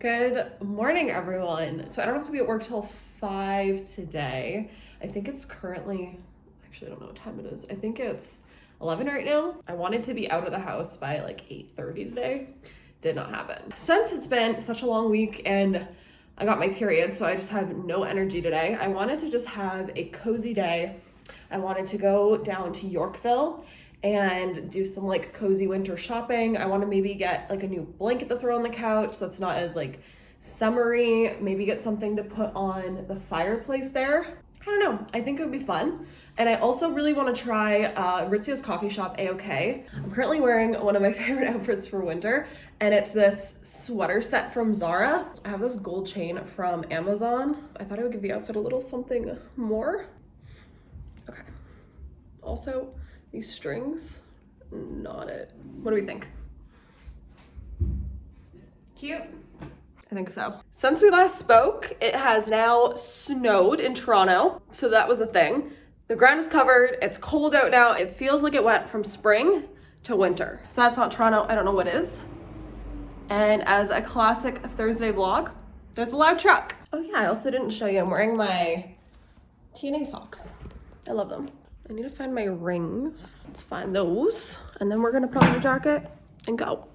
Good morning, everyone. So I don't have to be at work till 5 today. I think it's currently, actually I don't know what time it is. I think it's 11 right now. I wanted to be out of the house by like 8:30 today. Did not happen. Since it's been such a long week and I got my period, so I just have no energy today. I wanted to just have a cozy day. I wanted to go down to Yorkville and do some like cozy winter shopping. I want to maybe get like a new blanket to throw on the couch that's not as like summery, maybe get something to put on the fireplace there. I don't know, I think it would be fun. And I also really want to try Rizzio's coffee shop A-OK. I'm currently wearing one of my favorite outfits for winter, and it's this sweater set from Zara. I have this gold chain from Amazon. I thought I would give the outfit a little something more. Okay. Also, these strings, not it. What do we think? Cute? I think so. Since we last spoke, it has now snowed in Toronto, so that was a thing. The ground is covered, it's cold out now. It feels like it went from spring to winter. If that's not Toronto, I don't know what is. And as a classic Thursday vlog, there's a loud truck. Oh yeah, I also didn't show you, I'm wearing my TNA socks. I love them. I need to find my rings. Let's find those. And then we're gonna put on a jacket and go.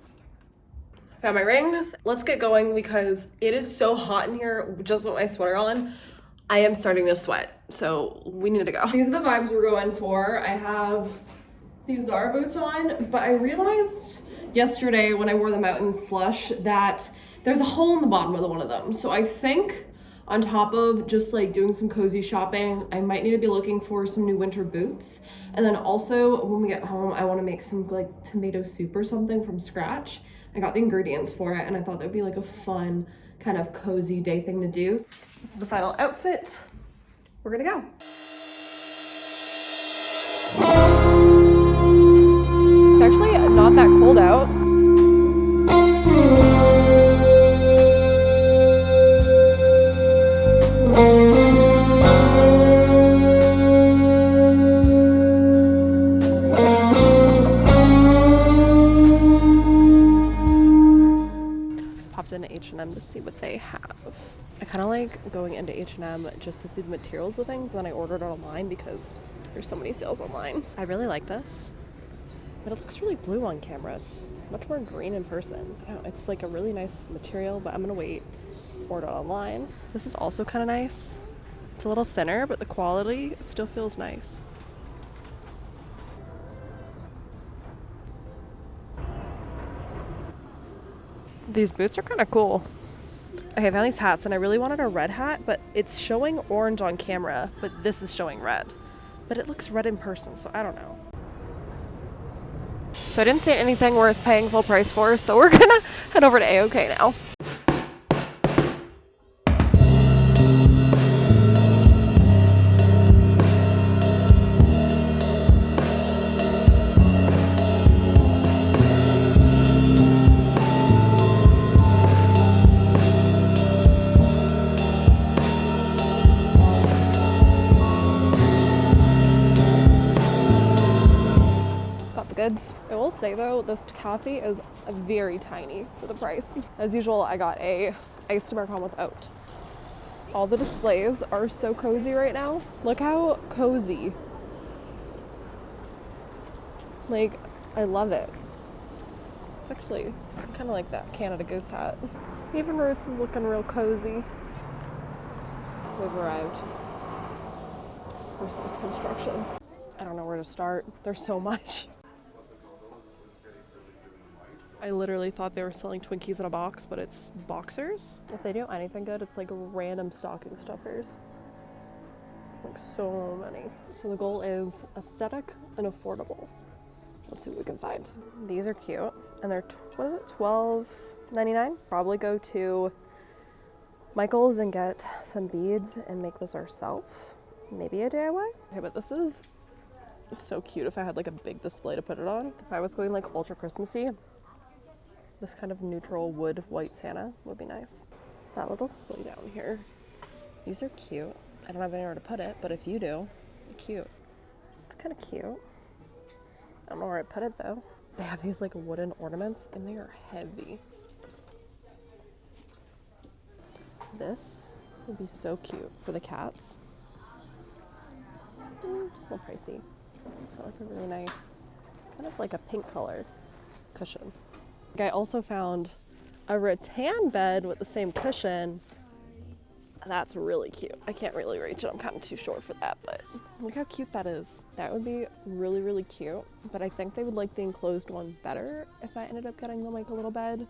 Found my rings. Let's get going because it is so hot in here just with my sweater on. I am starting to sweat, so we need to go. These are the vibes we're going for. I have these Zara boots on, but I realized yesterday when I wore them out in slush that there's a hole in the bottom of one of them. So I think on top of just like doing some cozy shopping, I might need to be looking for some new winter boots. And then also when we get home, I want to make some like tomato soup or something from scratch. I got the ingredients for it and I thought that'd be like a fun kind of cozy day thing to do. This is the final outfit. We're gonna go. It's actually not that cold out. Into H&M to see what they have. I kind of like going into H&M just to see the materials of things, then I ordered it online because there's so many sales online. I really like this, but it looks really blue on camera. It's much more green in person. I don't know, it's like a really nice material, but I'm gonna wait, order it online. This is also kind of nice. It's a little thinner, but the quality still feels nice. These boots are kind of cool. Okay, I found these hats and I really wanted a red hat, but it's showing orange on camera, but this is showing red. But it looks red in person, so I don't know. So I didn't see anything worth paying full price for, so we're gonna head over to A-OK now. I will say though, this coffee is very tiny for the price. As usual, I got a iced Americano with oat. All the displays are so cozy right now. Look how cozy. Like, I love it. It's actually kind of like that Canada Goose hat. Even Roots is looking real cozy. We've arrived. Where's this construction? I don't know where to start. There's so much. I literally thought they were selling Twinkies in a box, but it's boxers. If they do anything good, it's like random stocking stuffers. Like so many. So the goal is aesthetic and affordable. Let's see what we can find. These are cute, and they're, what is it, $12.99? Probably go to Michael's and get some beads and make this ourselves. Maybe a DIY? Okay, but this is so cute if I had like a big display to put it on. If I was going like ultra Christmassy, this kind of neutral wood white Santa would be nice. That little sleigh down here. These are cute. I don't have anywhere to put it, but if you do, it's cute. It's kind of cute. I don't know where I put it though. They have these like wooden ornaments and they are heavy. This would be so cute for the cats. A little pricey. It's got like a really nice, kind of like a pink color cushion. I also found a rattan bed with the same cushion. That's really cute. I can't really reach it. I'm kind of too short for that, but look how cute that is. That would be really, really cute. But I think they would like the enclosed one better if I ended up getting them like a little bed,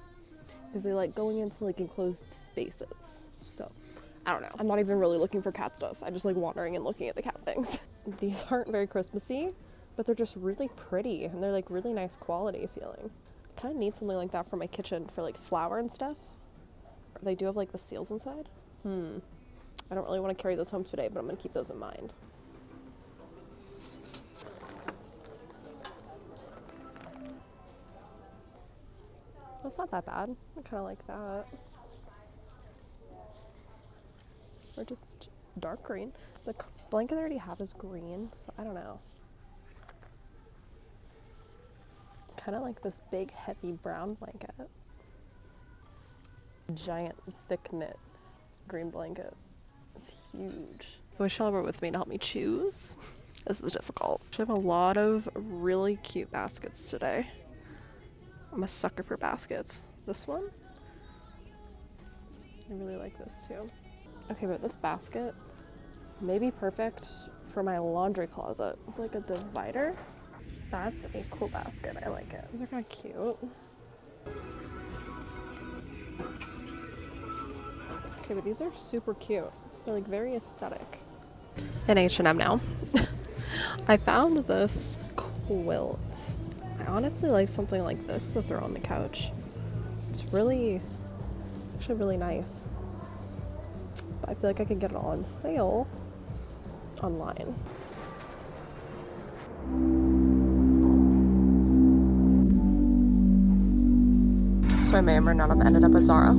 because they like going into like enclosed spaces. So I don't know. I'm not even really looking for cat stuff. I just like wandering and looking at the cat things. These aren't very Christmassy, but they're just really pretty and they're like really nice quality feeling. I kind of need something like that for my kitchen for like flour and stuff. They do have like the seals inside. I don't really want to carry those home today, but I'm going to keep those in mind. That's not that bad. I kind of like that. Or just dark green. The blanket I already have is green, so I don't know. Kind of like this big, heavy brown blanket. Giant, thick knit green blanket. It's huge. I wish y'all were with me to help me choose. This is difficult. I have a lot of really cute baskets today. I'm a sucker for baskets. This one? I really like this too. Okay, but this basket may be perfect for my laundry closet. Like a divider. That's a cool basket. I like it. These are kind of cute. Okay, but these are super cute. They're like very aesthetic. In H&M now. I found this quilt. I honestly like something like this to throw on the couch. It's actually really nice. But I feel like I could get it on sale online. So I may or may not have ended up at Zara.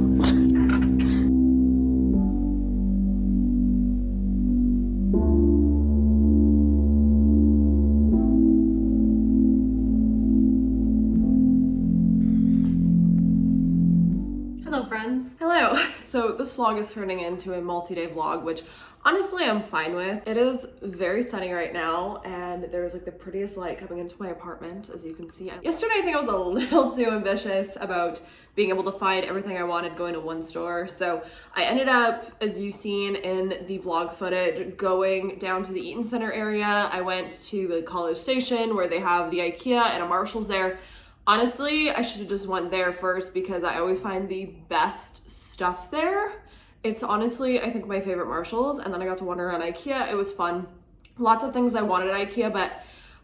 Hello. So this vlog is turning into a multi-day vlog, which honestly I'm fine with. It is very sunny right now and there's like the prettiest light coming into my apartment, as you can see. Yesterday I think I was a little too ambitious about being able to find everything I wanted going to one store. So I ended up, as you've seen in the vlog footage, going down to the Eaton Center area. I went to the College Station where they have the IKEA and a Marshall's there. Honestly, I should have just went there first because I always find the best stuff there. It's honestly, I think, my favorite Marshalls, and then I got to wander around IKEA. It was fun. Lots of things I wanted at IKEA, but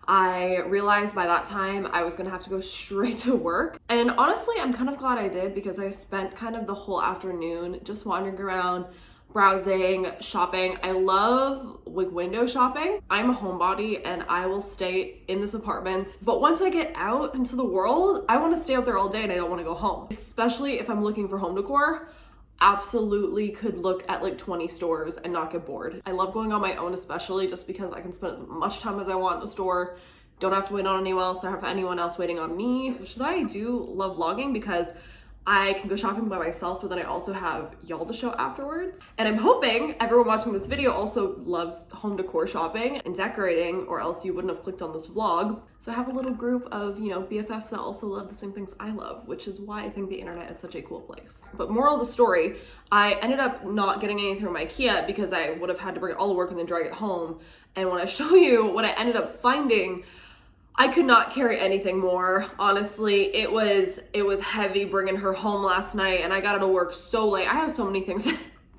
I realized by that time I was gonna have to go straight to work. And honestly, I'm kind of glad I did because I spent kind of the whole afternoon just wandering around, browsing, shopping. I love like window shopping. I'm a homebody and I will stay in this apartment. But once I get out into the world, I want to stay out there all day and I don't want to go home. Especially if I'm looking for home decor. Absolutely could look at like 20 stores and not get bored. I love going on my own, especially just because I can spend as much time as I want in the store. Don't have to wait on anyone else or have anyone else waiting on me, which is why I do love vlogging, because I can go shopping by myself, but then I also have y'all to show afterwards. And I'm hoping everyone watching this video also loves home decor shopping and decorating, or else you wouldn't have clicked on this vlog. So I have a little group of, you know, BFFs that also love the same things I love, which is why I think the internet is such a cool place. But moral of the story, I ended up not getting anything from IKEA because I would have had to bring it all to work and then drag it home. And when I show you what I ended up finding, I could not carry anything more. Honestly, it was heavy bringing her home last night, and I got out of work so late. I have so many things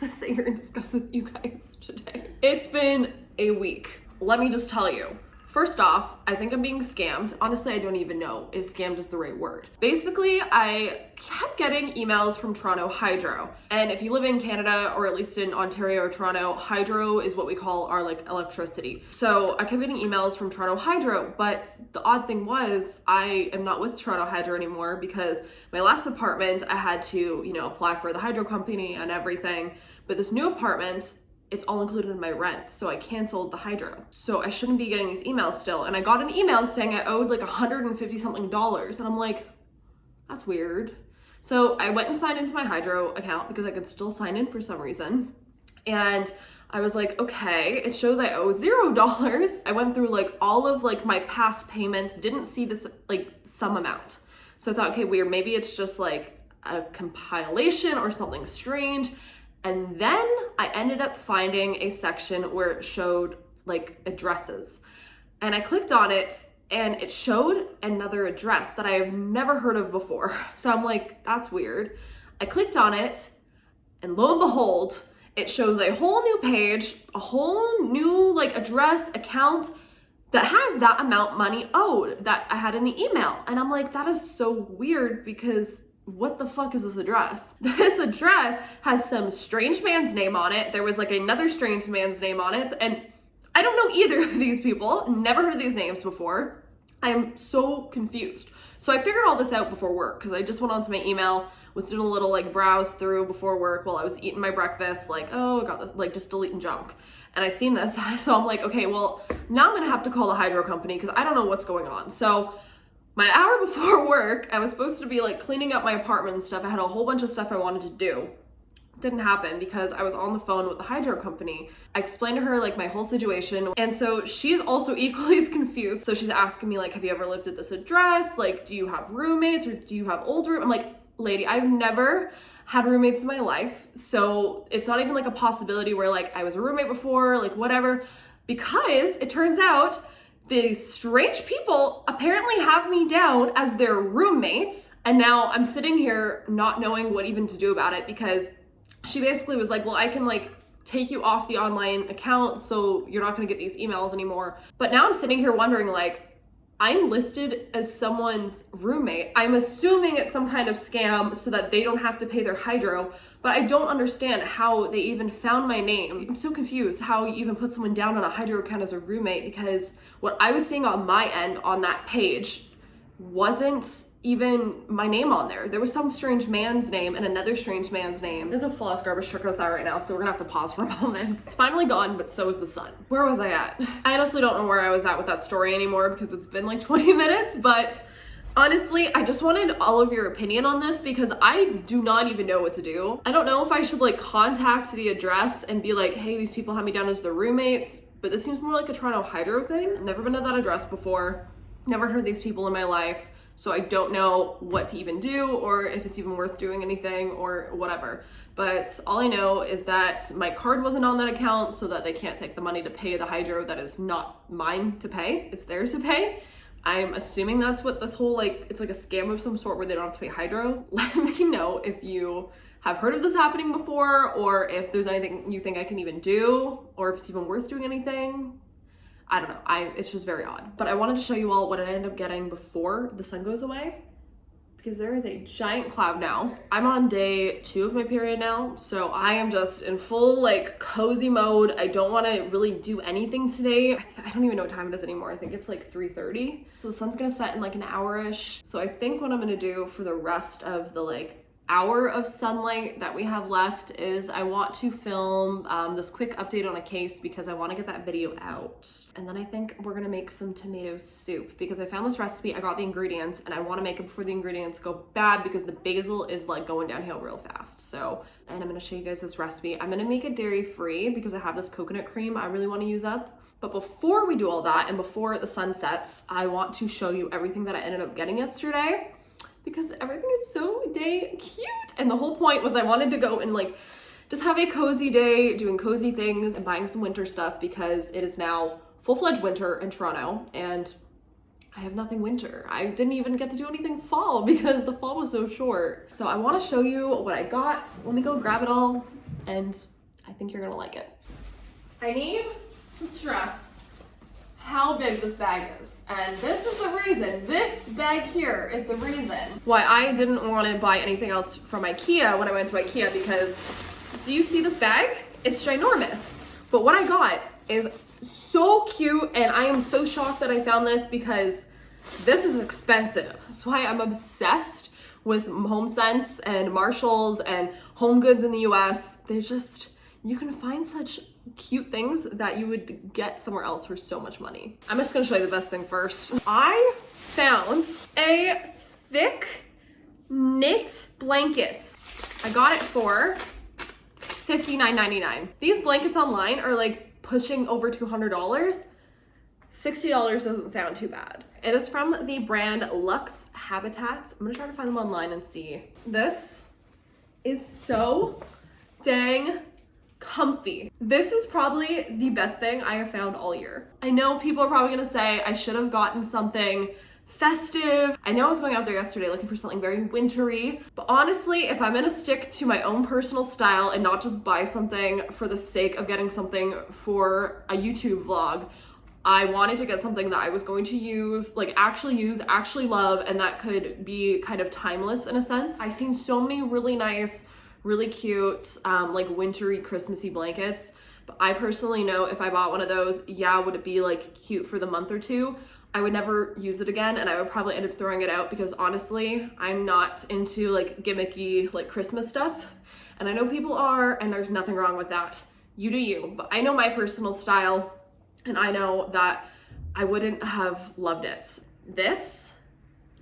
to say here and discuss with you guys today. It's been a week. Let me just tell you. First off, I think I'm being scammed. Honestly, I don't even know if scammed is the right word. Basically, I kept getting emails from Toronto Hydro. And if you live in Canada, or at least in Ontario or Toronto, hydro is what we call our like electricity. So I kept getting emails from Toronto Hydro, but the odd thing was I am not with Toronto Hydro anymore because my last apartment, I had to, you know, apply for the hydro company and everything. But this new apartment, it's all included in my rent, so I canceled the hydro. So I shouldn't be getting these emails still. And I got an email saying I owed like $150 something, and I'm like, that's weird. So I went and signed into my Hydro account because I could still sign in for some reason. And I was like, okay, it shows I owe $0. I went through like all of like my past payments, didn't see this like some amount. So I thought, okay, weird, maybe it's just like a compilation or something strange. And then I ended up finding a section where it showed like addresses. And I clicked on it and it showed another address that I have never heard of before. So I'm like, that's weird. I clicked on it and lo and behold, it shows a whole new page, a whole new like address, account that has that amount money owed that I had in the email. And I'm like, that is so weird because what the fuck is this address? This address has some strange man's name on it. There was like another strange man's name on it. And I don't know either of these people, never heard of these names before. I am so confused. So I figured all this out before work because I just went onto my email, was doing a little like browse through before work while I was eating my breakfast, like, oh, I got the, like just deleting junk. And I seen this, so I'm like, okay, well, now I'm gonna have to call the Hydro company because I don't know what's going on. So my hour before work, I was supposed to be like cleaning up my apartment and stuff. I had a whole bunch of stuff I wanted to do. Didn't happen because I was on the phone with the Hydro company. I explained to her like my whole situation. And so she's also equally as confused. So she's asking me like, have you ever lived at this address? Like, do you have roommates or do you have old roommates? I'm like, lady, I've never had roommates in my life. So it's not even like a possibility where like I was a roommate before, like whatever, because it turns out these strange people apparently have me down as their roommates. And now I'm sitting here not knowing what even to do about it because she basically was like, well, I can like take you off the online account so you're not gonna get these emails anymore. But now I'm sitting here wondering like, I'm listed as someone's roommate. I'm assuming it's some kind of scam so that they don't have to pay their Hydro, but I don't understand how they even found my name. I'm so confused how you even put someone down on a Hydro account as a roommate because what I was seeing on my end on that page wasn't even my name on there. There was some strange man's name and another strange man's name. There's a floss garbage truck outside right now, so we're gonna have to pause for a moment. It's finally gone, but so is the sun. Where was I at? I honestly don't know where I was at with that story anymore because it's been like 20 minutes, but honestly, I just wanted all of your opinion on this because I do not even know what to do. I don't know if I should like contact the address and be like, hey, these people have me down as their roommates, but this seems more like a Toronto Hydro thing. I've never been to that address before. Never heard of these people in my life. So I don't know what to even do or if it's even worth doing anything or whatever. But all I know is that my card wasn't on that account so that they can't take the money to pay the Hydro that is not mine to pay. It's theirs to pay. I'm assuming that's what this whole like, it's like a scam of some sort where they don't have to pay Hydro. Let me know if you have heard of this happening before or if there's anything you think I can even do or if it's even worth doing anything. I don't know, it's just very odd. But I wanted to show you all what I ended up getting before the sun goes away because there is a giant cloud now. I'm on day 2 of my period now, so I am just in full like cozy mode. I don't want to really do anything today. I don't even know what time it is anymore. I think it's like 3:30. So the sun's gonna set in like an hour-ish. So I think what I'm gonna do for the rest of the like hour of sunlight that we have left is I want to film this quick update on a case because I want to get that video out. And then I think we're gonna make some tomato soup because I found this recipe, I got the ingredients, and I want to make it before the ingredients go bad because the basil is like going downhill real fast. So, and I'm gonna show you guys this recipe. I'm gonna make it dairy-free because I have this coconut cream I really want to use up. But before we do all that and before the sun sets, I want to show you everything that I ended up getting yesterday, because everything is so dang cute. And the whole point was I wanted to go and like just have a cozy day doing cozy things and buying some winter stuff because it is now full-fledged winter in Toronto and I have nothing winter. I didn't even get to do anything fall because the fall was so short. So I want to show you what I got. Let me go grab it all and I think you're gonna like it. I need to stress how big this bag is. And this is the reason, this bag here is the reason why I didn't want to buy anything else from IKEA when I went to IKEA because, do you see this bag? It's ginormous. But what I got is so cute and I am so shocked that I found this because this is expensive. That's why I'm obsessed with HomeSense and Marshalls and Home Goods in the US. They're just, you can find such cute things that you would get somewhere else for so much money. I'm just gonna show you the best thing first. I found a thick knit blankets. I got it for $59.99. These blankets online are like pushing over $200. $60 doesn't sound too bad. It is from the brand Luxe Habitats. I'm gonna try to find them online and see. This is so dang comfy. This is probably the best thing I have found all year. I know people are probably gonna say I should have gotten something festive. I know I was going out there yesterday looking for something very wintry, but honestly, if I'm gonna stick to my own personal style and not just buy something for the sake of getting something for a YouTube vlog, I wanted to get something that I was going to use, actually love, and that could be kind of timeless in a sense. I've seen so many really nice, really cute, like wintry, Christmassy blankets, but I personally know if I bought one of those, yeah, would it be like cute for the month or two? I would never use it again, and I would probably end up throwing it out because honestly, I'm not into like gimmicky like Christmas stuff, and I know people are, and there's nothing wrong with that. You do you, but I know my personal style, and I know that I wouldn't have loved it. This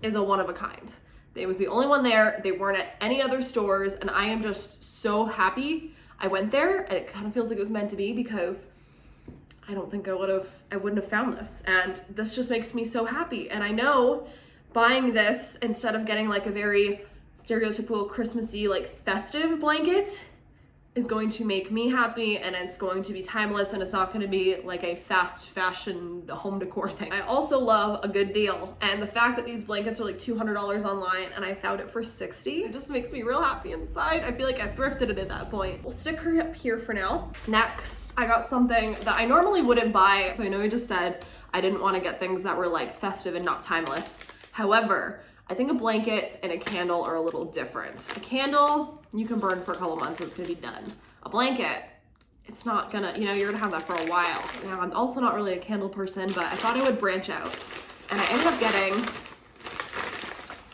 is a one of a kind. It was the only one there. They weren't at any other stores, and I am just so happy I went there, and it kind of feels like it was meant to be because I don't think I wouldn't have found this, and this just makes me so happy. And I know buying this instead of getting like a very stereotypical Christmassy like festive blanket is going to make me happy, and it's going to be timeless, and it's not going to be like a fast fashion home decor thing. I also love a good deal, and the fact that these blankets are like $200 online and I found it for $60, it just makes me real happy inside. I feel like I thrifted it at that point. We'll stick her up here for now. Next, I got something that I normally wouldn't buy. So I know I just said I didn't want to get things that were like festive and not timeless. However, I think a blanket and a candle are a little different. A candle, you can burn for a couple months and it's gonna be done. A blanket, it's not gonna, you're gonna have that for a while. Now, I'm also not really a candle person, but I thought I would branch out. And I ended up getting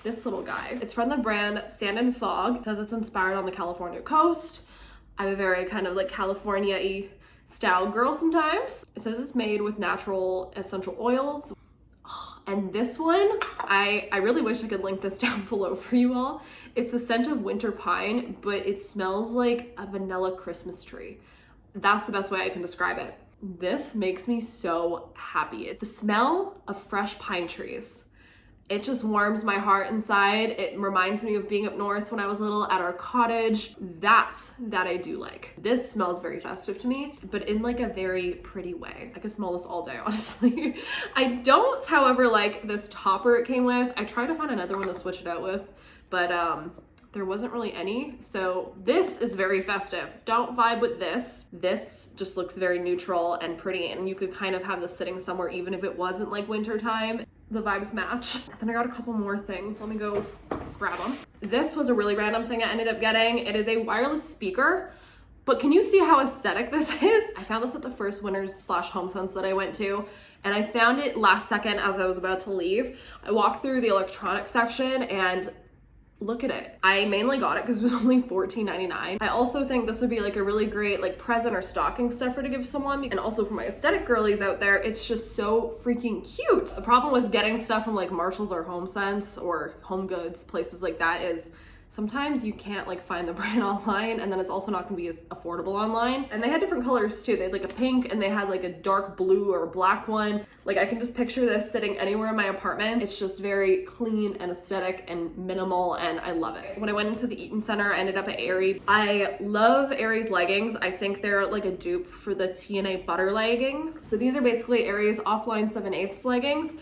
this little guy. It's from the brand Sand and Fog. It says it's inspired on the California coast. I'm a very kind of like California-y style girl sometimes. It says it's made with natural essential oils. And this one, I really wish I could link this down below for you all. It's the scent of winter pine, but it smells like a vanilla Christmas tree. That's the best way I can describe it. This makes me so happy. It's the smell of fresh pine trees. It just warms my heart inside. It reminds me of being up north when I was little at our cottage. That I do like. This smells very festive to me, but in like a very pretty way. I could smell this all day, honestly. I don't, however, like this topper it came with. I tried to find another one to switch it out with, but there wasn't really any. So this is very festive. Don't vibe with this. This just looks very neutral and pretty, and you could kind of have this sitting somewhere even if it wasn't like winter time. The vibes match. Then I got a couple more things. Let me go grab them. This was a really random thing I ended up getting. It is a wireless speaker, but can you see how aesthetic this is? I found this at the first Winners/HomeSense that I went to, and I found it last second as I was about to leave. I walked through the electronics section and look at it. I mainly got it because it was only $14.99. I also think this would be like a really great like present or stocking stuffer to give someone. And also for my aesthetic girlies out there, it's just so freaking cute. The problem with getting stuff from like Marshalls or HomeSense or Home Goods, places like that, is sometimes you can't like find the brand online, and then it's also not gonna be as affordable online. And they had different colors too. They had like a pink, and they had like a dark blue or black one. Like I can just picture this sitting anywhere in my apartment. It's just very clean and aesthetic and minimal, and I love it. When I went into the Eaton Center, I ended up at Aerie. I love Aerie's leggings. I think they're like a dupe for the TNA butter leggings. So these are basically Aerie's offline 7/8 leggings,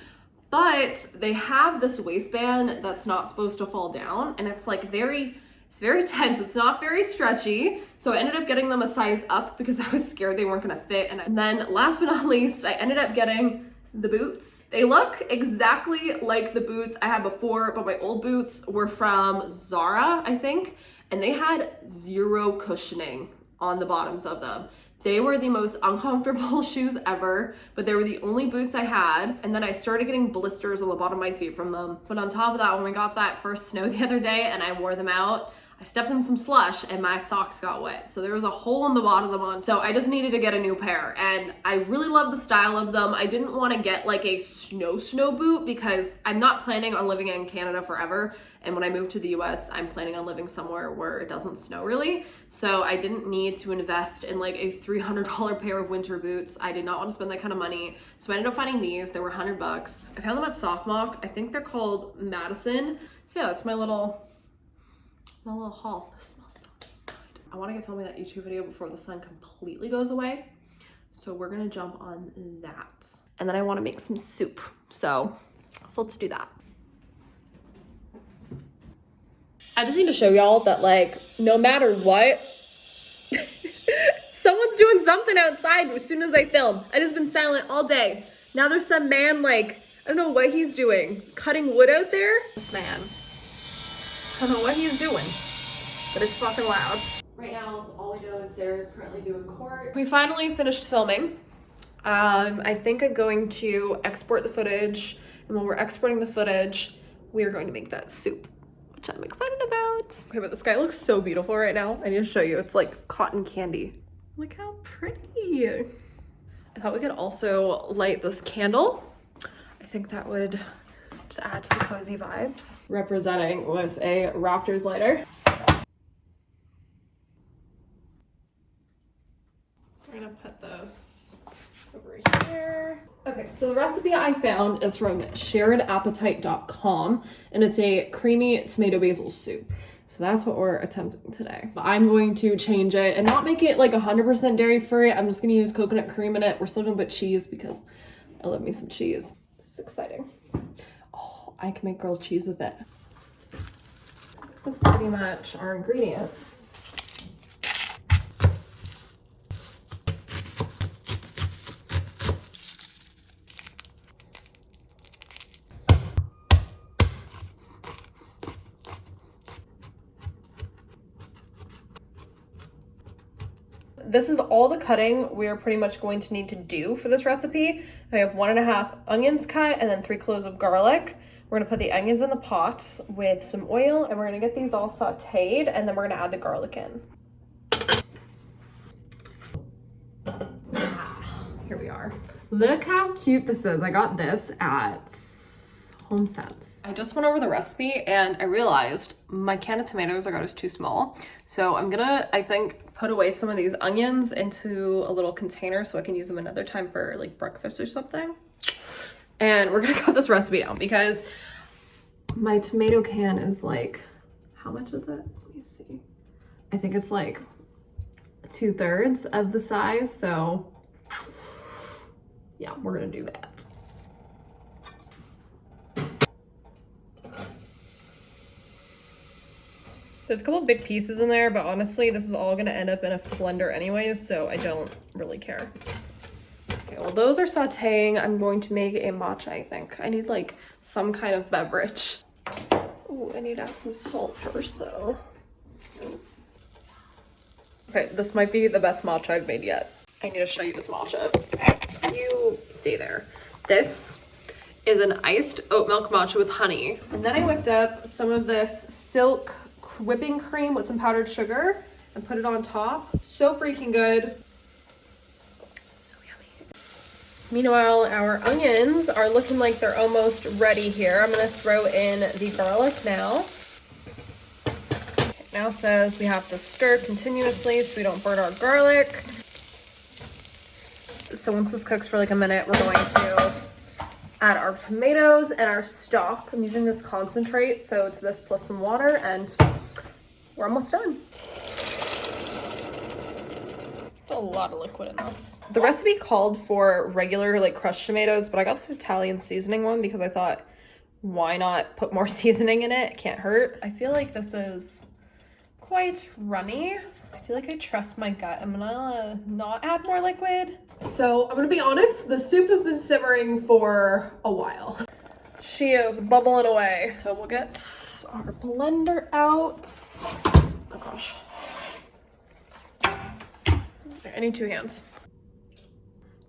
but they have this waistband that's not supposed to fall down, and it's like it's very tense. It's not very stretchy. So I ended up getting them a size up because I was scared they weren't gonna fit. And then last but not least, I ended up getting the boots. They look exactly like the boots I had before, but my old boots were from Zara, I think, and they had zero cushioning on the bottoms of them. They were the most uncomfortable shoes ever, but they were the only boots I had. And then I started getting blisters on the bottom of my feet from them. But on top of that, when we got that first snow the other day and I wore them out, I stepped in some slush and my socks got wet. So there was a hole in the bottom of the one. So I just needed to get a new pair, and I really love the style of them. I didn't want to get like a snow boot because I'm not planning on living in Canada forever. And when I move to the US, I'm planning on living somewhere where it doesn't snow really. So I didn't need to invest in like a $300 pair of winter boots. I did not want to spend that kind of money. So I ended up finding these. They were $100. I found them at Softmock. I think they're called Madison. So yeah, that's my little haul. This smells so good. I want to get filming that YouTube video before the sun completely goes away. So we're gonna jump on that. And then I want to make some soup. So let's do that. I just need to show y'all that like, no matter what, someone's doing something outside as soon as I film. I just been silent all day. Now there's some man like, I don't know what he's doing. Cutting wood out there? This man. I don't know what he's doing, but it's fucking loud. Right now, all we know is Sarah's currently doing court. We finally finished filming. I think I'm going to export the footage, and when we're exporting the footage, we are going to make that soup, which I'm excited about. Okay, but the sky looks so beautiful right now. I need to show you. It's like cotton candy. Look how pretty. I thought we could also light this candle. I think that would just add to the cozy vibes. Representing with a Raptors lighter. We're gonna put this over here. Okay, so the recipe I found is from sharedappetite.com, and it's a creamy tomato basil soup. So that's what we're attempting today. But I'm going to change it and not make it like 100% dairy free. I'm just gonna use coconut cream in it. We're still gonna put cheese because I love me some cheese. This is exciting. Oh, I can make grilled cheese with it. This is pretty much our ingredients. This is all the cutting we are pretty much going to need to do for this recipe. I have 1.5 onions cut and then 3 cloves of garlic. We're gonna put the onions in the pot with some oil, and we're gonna get these all sauteed, and then we're gonna add the garlic in. Here we are. Look how cute this is. I got this at HomeSense. I just went over the recipe and I realized my can of tomatoes I got is too small. So I'm gonna, I think, put away some of these onions into a little container so I can use them another time for like breakfast or something. And we're gonna cut this recipe down because my tomato can is like, how much is it? Let me see. I think it's like 2/3 of the size. So yeah, we're gonna do that. There's a couple big pieces in there, but honestly, this is all gonna end up in a blender anyways, so I don't really care. Okay, well, those are sauteing. I'm going to make a matcha, I think. I need like some kind of beverage. Oh, I need to add some salt first though. Okay, this might be the best matcha I've made yet. I need to show you this matcha. You stay there. This is an iced oat milk matcha with honey. And then I whipped up some of this silk whipping cream with some powdered sugar and put it on top. So freaking good. So yummy. Meanwhile, our onions are looking like they're almost ready here. I'm gonna throw in the garlic now. Okay, now says we have to stir continuously so we don't burn our garlic. So once this cooks for like a minute, we're going to add our tomatoes and our stock. I'm using this concentrate, so it's this plus some water, and we're almost done. A lot of liquid in this. The recipe called for regular like crushed tomatoes, but I got this Italian seasoning one because I thought, why not put more seasoning in it? It can't hurt. I feel like this is quite runny. I feel like I trust my gut. I'm gonna not add more liquid. So I'm gonna be honest, the soup has been simmering for a while. She is bubbling away. So we'll get our blender out. Oh gosh. I need 2 hands.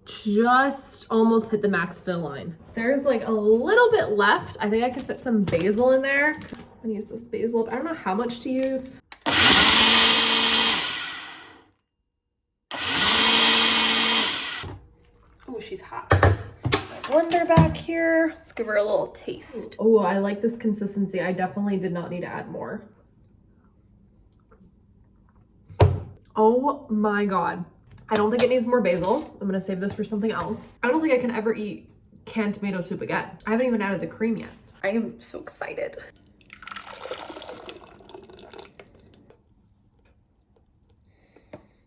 Just almost hit the max fill line. There's like a little bit left. I think I could fit some basil in there. I'm gonna use this basil. I don't know how much to use. Oh, she's hot. My blender back here. Let's give her a little taste. Oh, I like this consistency. I definitely did not need to add more. Oh my God. I don't think it needs more basil. I'm gonna save this for something else. I don't think I can ever eat canned tomato soup again. I haven't even added the cream yet. I am so excited.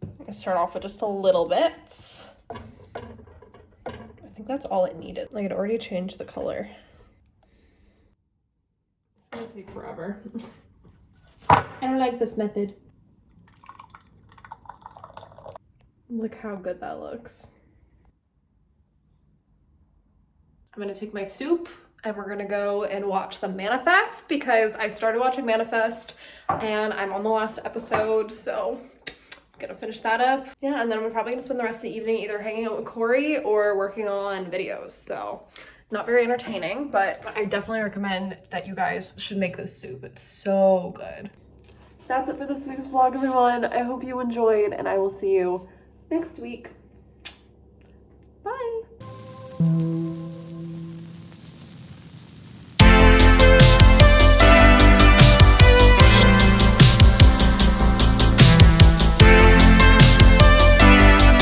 I'm gonna start off with just a little bit. I think that's all it needed. Like, it already changed the color. It's gonna take forever. I don't like this method. Look how good that looks. I'm gonna take my soup and we're gonna go and watch some Manifest because I started watching Manifest and I'm on the last episode, so I'm gonna finish that up. Yeah, and then I'm probably gonna spend the rest of the evening either hanging out with Corey or working on videos, so not very entertaining, but I definitely recommend that you guys should make this soup. It's so good. That's it for this week's vlog, everyone. I hope you enjoyed and I will see you next week. Bye.